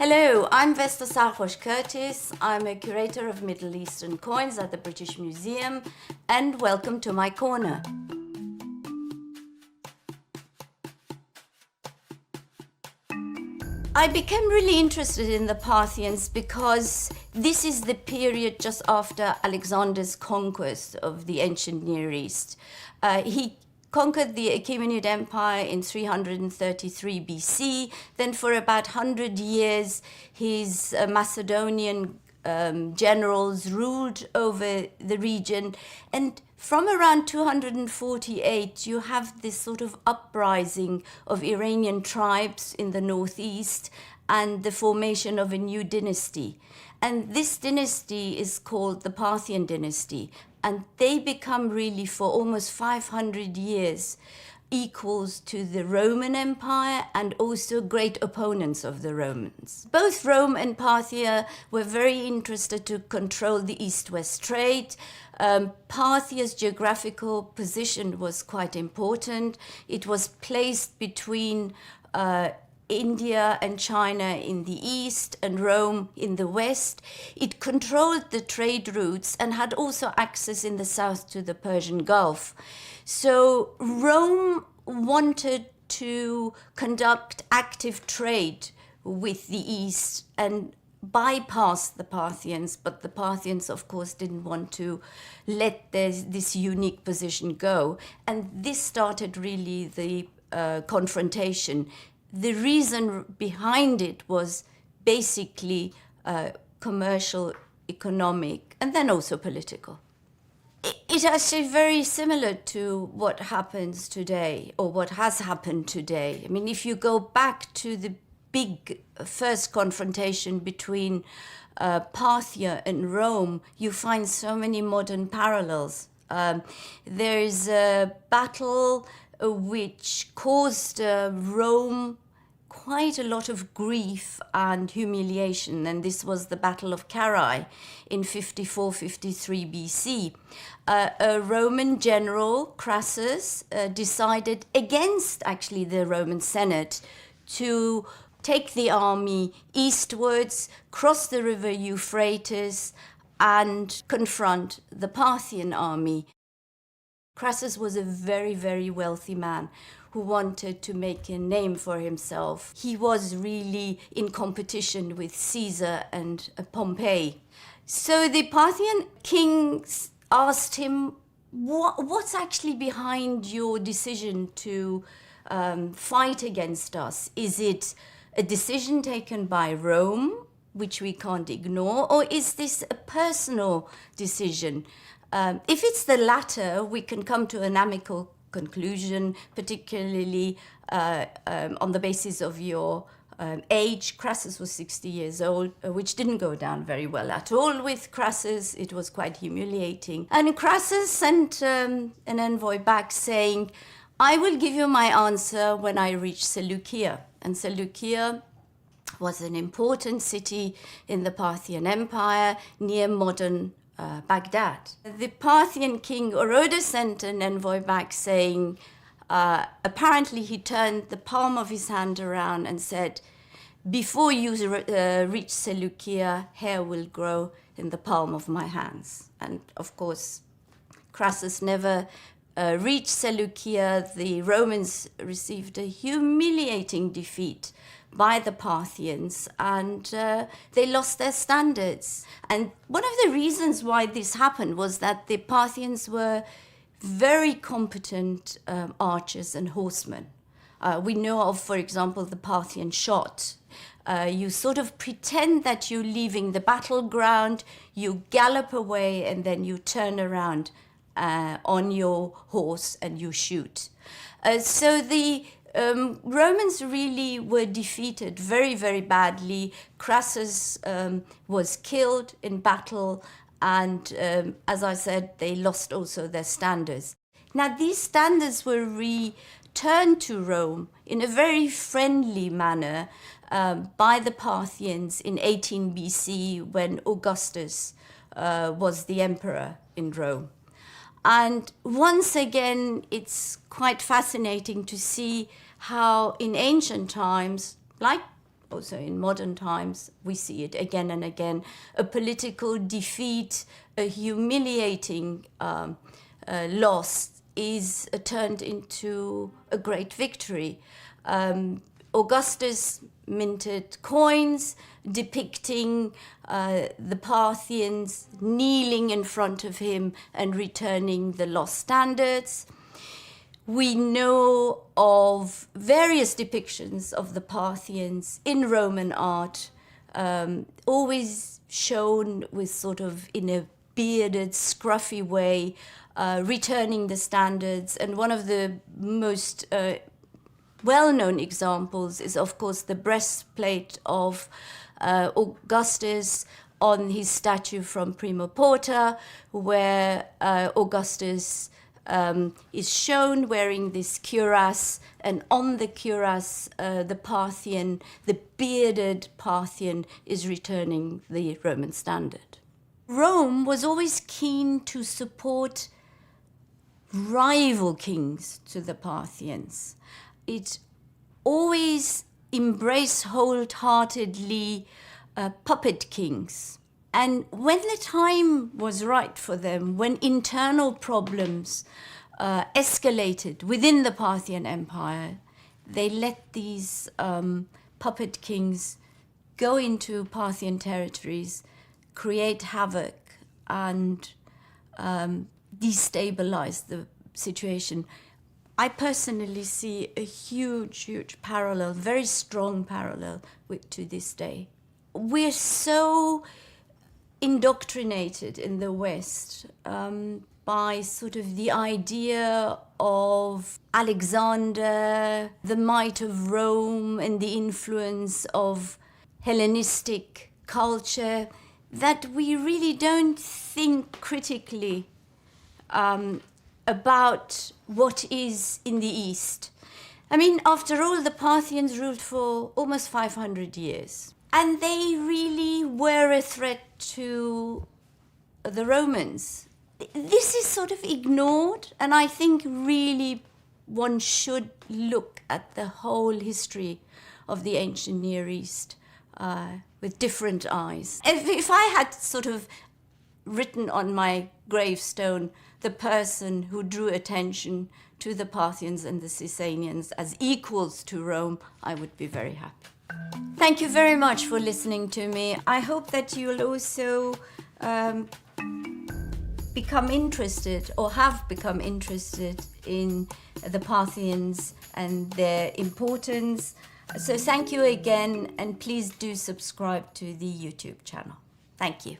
Hello, I'm Vesta Curtis. I'm a curator of Middle Eastern coins at the British Museum, and welcome to my corner. I became really interested in the Parthians because this is the period just after Alexander's conquest of the ancient Near East. He conquered the Achaemenid Empire in 333 BC. Then for about 100 years, his Macedonian generals ruled over the region. And from around 248, you have this sort of uprising of Iranian tribes in the northeast and the formation of a new dynasty. And this dynasty is called the Parthian dynasty. And they become really, for almost 500 years, equals to the Roman Empire and also great opponents of the Romans. Both Rome and Parthia were very interested to control the east-west trade. Parthia's geographical position was quite important. It was placed between India and China in the east and Rome in the west. It controlled the trade routes and had also access in the south to the Persian Gulf. So Rome wanted to conduct active trade with the east and bypass the Parthians, but the Parthians, of course, didn't want to let this unique position go. And this started really the confrontation. The reason behind it was basically commercial, economic, and then also political. It's actually very similar to what happens today, or what has happened today. I mean, if you go back to the big first confrontation between Parthia and Rome, you find so many modern parallels. There is a battle which caused Rome quite a lot of grief and humiliation, and this was the Battle of Carrhae in 54-53 BC. A Roman general, Crassus, decided against actually the Roman Senate to take the army eastwards, cross the river Euphrates, and confront the Parthian army. Crassus was a very, very wealthy man who wanted to make a name for himself. He was really in competition with Caesar and Pompey. So the Parthian kings asked him, what's actually behind your decision to fight against us? Is it a decision taken by Rome, which we can't ignore, or is this a personal decision? If it's the latter, we can come to an amicable conclusion, particularly on the basis of your age. Crassus was 60 years old, which didn't go down very well at all with Crassus. It was quite humiliating. And Crassus sent an envoy back saying, I will give you my answer when I reach Seleucia. And Seleucia was an important city in the Parthian Empire near modern Baghdad. The Parthian king Orodes sent an envoy back saying, apparently he turned the palm of his hand around and said, before you reach Seleucia, hair will grow in the palm of my hands. And of course, Crassus never reached Seleucia. The Romans received a humiliating defeat by the Parthians, and they lost their standards. And one of the reasons why this happened was that the Parthians were very competent archers and horsemen. We know of, for example, the Parthian shot. You sort of pretend that you're leaving the battleground, you gallop away, and then you turn around on your horse and you shoot. So the Romans really were defeated very, very badly. Crassus was killed in battle, and as I said, they lost also their standards. Now, these standards were returned to Rome in a very friendly manner by the Parthians in 18 BC when Augustus was the emperor in Rome. And once again, it's quite fascinating to see how in ancient times, like also in modern times, we see it again and again. A political defeat, a humiliating loss is turned into a great victory. Augustus minted coins depicting the Parthians kneeling in front of him and returning the lost standards. We know of various depictions of the Parthians in Roman art, always shown with sort of in a bearded, scruffy way, returning the standards. And one of the most well-known examples is, of course, the breastplate of Augustus on his statue from Prima Porta, where Augustus is shown wearing this cuirass, and on the cuirass, the Parthian, the bearded Parthian, is returning the Roman standard. Rome was always keen to support rival kings to the Parthians. It always embraced wholeheartedly puppet kings. And when the time was right for them, when internal problems escalated within the Parthian Empire, they let these puppet kings go into Parthian territories, create havoc, and destabilize the situation. I personally see a huge, huge parallel, very strong parallel to this day. We're so indoctrinated in the West by sort of the idea of Alexander, the might of Rome, and the influence of Hellenistic culture, that we really don't think critically about what is in the East. I mean, after all, the Parthians ruled for almost 500 years. And they really were a threat to the Romans. This is sort of ignored, and I think really one should look at the whole history of the ancient Near East with different eyes. If I had sort of written on my gravestone the person who drew attention to the Parthians and the Sasanians as equals to Rome, I would be very happy. Thank you very much for listening to me. I hope that you'll also become interested or have become interested in the Parthians and their importance. So thank you again, and please do subscribe to the YouTube channel. Thank you.